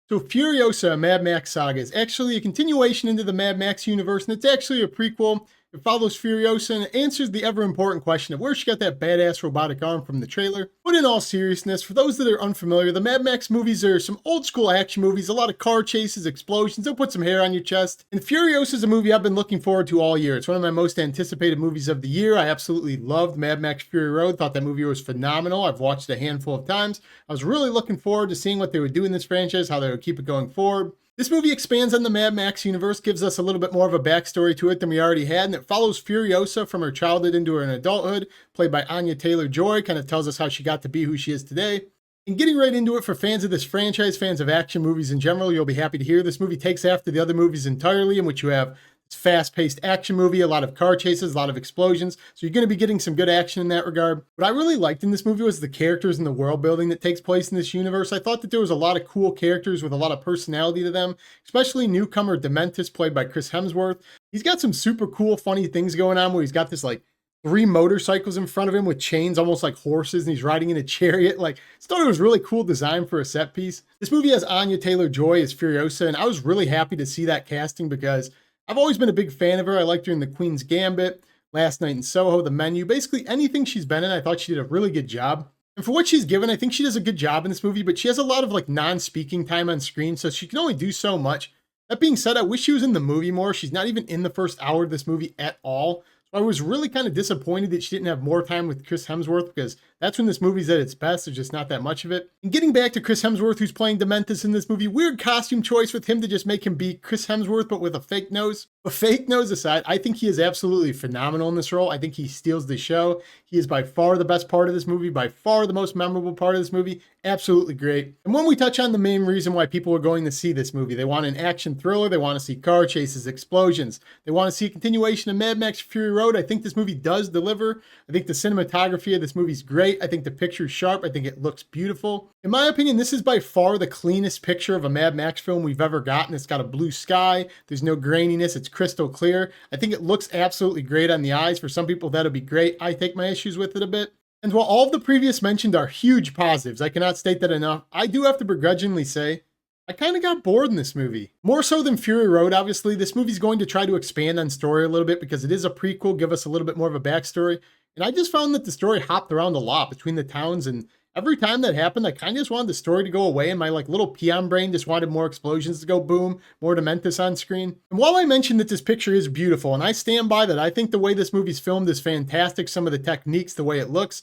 So Furiosa, a Mad Max saga, is actually a continuation into the Mad Max universe, and it's actually a prequel. It follows Furiosa and it answers the ever important question of where she got that badass robotic arm from the trailer. But in all seriousness, for those that are unfamiliar, the Mad Max movies are some old school action movies, a lot of car chases, explosions, they'll put some hair on your chest. And Furiosa is a movie I've been looking forward to all year. It's one of my most anticipated movies of the year. I absolutely loved Mad Max Fury Road, thought that movie was phenomenal. I've watched it a handful of times. I was really looking forward to seeing what they would do in this franchise, how they would keep it going forward. This movie expands on the Mad Max universe, gives us a little bit more of a backstory to it than we already had, and it follows Furiosa from her childhood into her adulthood, played by Anya Taylor-Joy, kind of tells us how she got to be who she is today. And getting right into it, for fans of this franchise, fans of action movies in general, you'll be happy to hear this movie takes after the other movies entirely, in which you have this fast-paced action movie, a lot of car chases, a lot of explosions, so you're going to be getting some good action in that regard. What I really liked in this movie was the characters and the world building that takes place in this universe. I thought that there was a lot of cool characters with a lot of personality to them, especially newcomer Dementis, played by Chris Hemsworth. He's got some super cool, funny things going on where he's got this like 3 motorcycles in front of him with chains almost like horses, and he's riding in a chariot. Like, I thought it was really cool design for a set piece. This movie has Anya Taylor-Joy as Furiosa, and I was really happy to see that casting because I've always been a big fan of her. I liked her in The Queen's Gambit, Last Night in Soho, The Menu, basically anything she's been in. I thought she did a really good job. And for what she's given, I think she does a good job in this movie, but she has a lot of like non-speaking time on screen, so she can only do so much. That being said, I wish she was in the movie more. She's not even in the first hour of this movie at all. So I was really kind of disappointed that she didn't have more time with Chris Hemsworth, because that's when this movie's at its best. There's just not that much of it. And getting back to Chris Hemsworth, who's playing Dementis in this movie, weird costume choice with him to just make him be Chris Hemsworth, but with a fake nose. But fake nose aside, I think he is absolutely phenomenal in this role. I think he steals the show. He is by far the best part of this movie, by far the most memorable part of this movie. Absolutely great. And when we touch on the main reason why people are going to see this movie, they want an action thriller, they want to see car chases, explosions, they want to see a continuation of Mad Max Fury Road. I think this movie does deliver. I think the cinematography of this movie is great. I think the picture's sharp. I think it looks beautiful. In my opinion, this is by far the cleanest picture of a Mad Max film we've ever gotten. It's got a blue sky. There's no graininess. It's crystal clear. I think it looks absolutely great on the eyes. For some people, that'll be great. I take my issues with it a bit. And while all of the previous mentioned are huge positives, I cannot state that enough, I do have to begrudgingly say, I kind of got bored in this movie. More so than Fury Road, obviously. This movie's going to try to expand on story a little bit because it is a prequel, give us a little bit more of a backstory. And I just found that the story hopped around a lot between the towns, and every time that happened, I kind of just wanted the story to go away, and my like little peon brain just wanted more explosions to go boom, more Dementis on screen. And while I mentioned that this picture is beautiful, and I stand by that, I think the way this movie's filmed is fantastic, some of the techniques, the way it looks.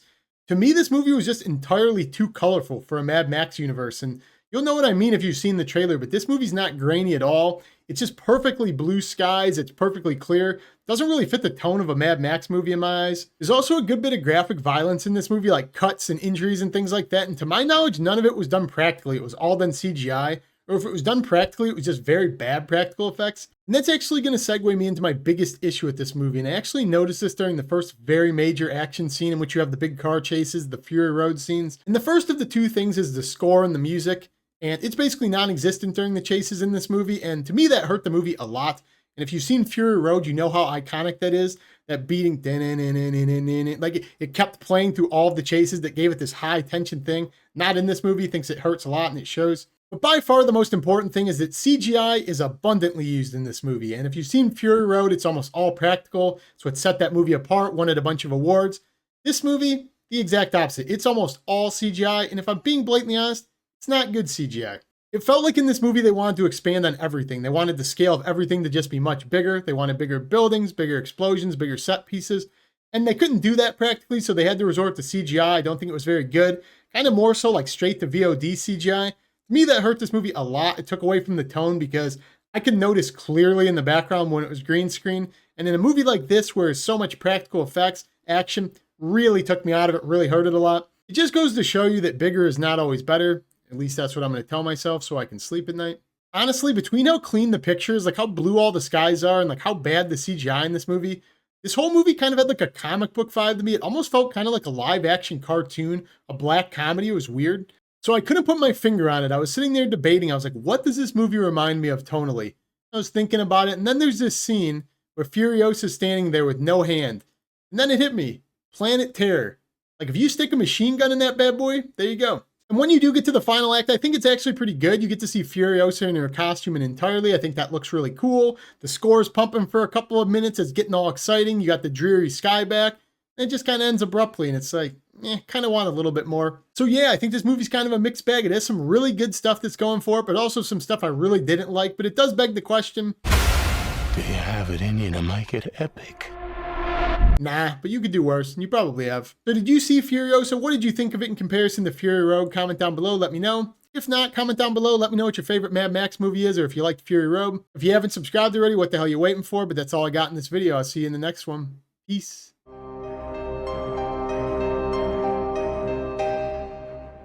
To me, this movie was just entirely too colorful for a Mad Max universe, and you'll know what I mean if you've seen the trailer, but this movie's not grainy at all. It's just perfectly blue skies. It's perfectly clear. Doesn't really fit the tone of a Mad Max movie in my eyes. There's also a good bit of graphic violence in this movie, like cuts and injuries and things like that. And to my knowledge, none of it was done practically. It was all done CGI. Or if it was done practically, it was just very bad practical effects. And that's actually going to segue me into my biggest issue with this movie. And I actually noticed this during the first very major action scene, in which you have the big car chases, the Fury Road scenes. And the first of the two things is the score and the music. And it's basically non-existent during the chases in this movie. And to me, that hurt the movie a lot. And if you've seen Fury Road, you know how iconic that is. That beating, like it kept playing through all of the chases that gave it this high tension thing. Not in this movie, thinks it hurts a lot and it shows. But by far the most important thing is that CGI is abundantly used in this movie. And if you've seen Fury Road, it's almost all practical. It's what set that movie apart, won it a bunch of awards. This movie, the exact opposite. It's almost all CGI. And if I'm being blatantly honest, it's not good CGI. It felt like in this movie they wanted to expand on everything. They wanted the scale of everything to just be much bigger. They wanted bigger buildings, bigger explosions, bigger set pieces. And they couldn't do that practically, so they had to resort to CGI. I don't think it was very good. Kind of more so like straight to VOD CGI. To me, that hurt this movie a lot. It took away from the tone because I could notice clearly in the background when it was green screen. And in a movie like this, where it's so much practical effects, action really took me out of it, really hurt it a lot. It just goes to show you that bigger is not always better. At least that's what I'm going to tell myself so I can sleep at night. Honestly, between how clean the pictures, like how blue all the skies are, and like how bad the CGI in this movie, this whole movie kind of had like a comic book vibe to me. It almost felt kind of like a live action cartoon, a black comedy. It was weird. So I couldn't put my finger on it. I was sitting there debating. I was like, what does this movie remind me of tonally? I was thinking about it. And then there's this scene where Furiosa's standing there with no hand. And then it hit me. Planet Terror. Like if you stick a machine gun in that bad boy, there you go. And when you do get to the final act, I think it's actually pretty good. You get to see Furiosa in her costume and entirely. I think that looks really cool. The score is pumping for a couple of minutes. It's getting all exciting. You got the dreary sky back. And it just kind of ends abruptly. And it's like, kind of want a little bit more. So yeah, I think this movie's kind of a mixed bag. It has some really good stuff that's going for it, but also some stuff I really didn't like. But it does beg the question. Do you have it in you to make it epic? Nah, but you could do worse, and you probably have. So did you see Furiosa? What did you think of it in comparison to Fury Road? Comment down below, let me know. If not, comment down below, let me know what your favorite Mad Max movie is, or if you liked Fury Road. If you haven't subscribed already, what the hell are you waiting for? But that's all I got in this video. I'll see you in the next one. Peace.